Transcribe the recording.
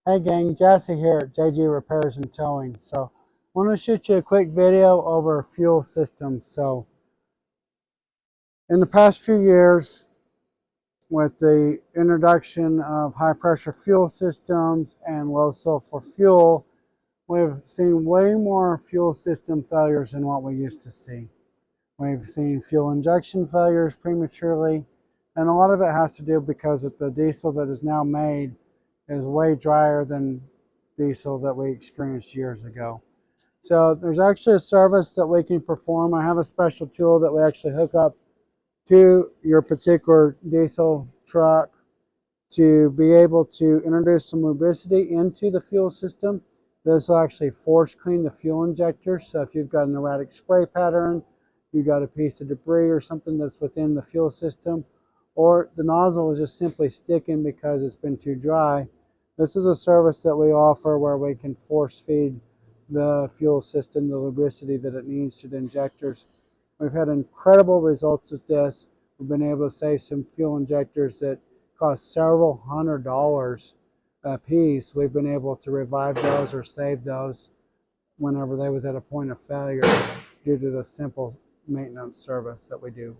Hey gang, Jesse here at JG Repairs and Towing. So I want to shoot you a quick video over fuel systems. So in the past few years, with the introduction of high pressure fuel systems and low sulfur fuel, we've seen way more fuel system failures than what we used to see. We've seen fuel injection failures prematurely, and a lot of it has to do because of the diesel that is now made is way drier than diesel that we experienced years ago. So there's actually a service that we can perform. I have a special tool that we actually hook up to your particular diesel truck to be able to introduce some lubricity into the fuel system. This will actually force clean the fuel injector. So if you've got an erratic spray pattern, you've got a piece of debris or something that's within the fuel system, or the nozzle is just simply sticking because it's been too dry, this is a service that we offer where we can force feed the fuel system the lubricity that it needs to the injectors. We've had incredible results with this. We've been able to save some fuel injectors that cost several $100s a piece. We've been able to revive those or save those whenever they was at a point of failure due to the simple maintenance service that we do.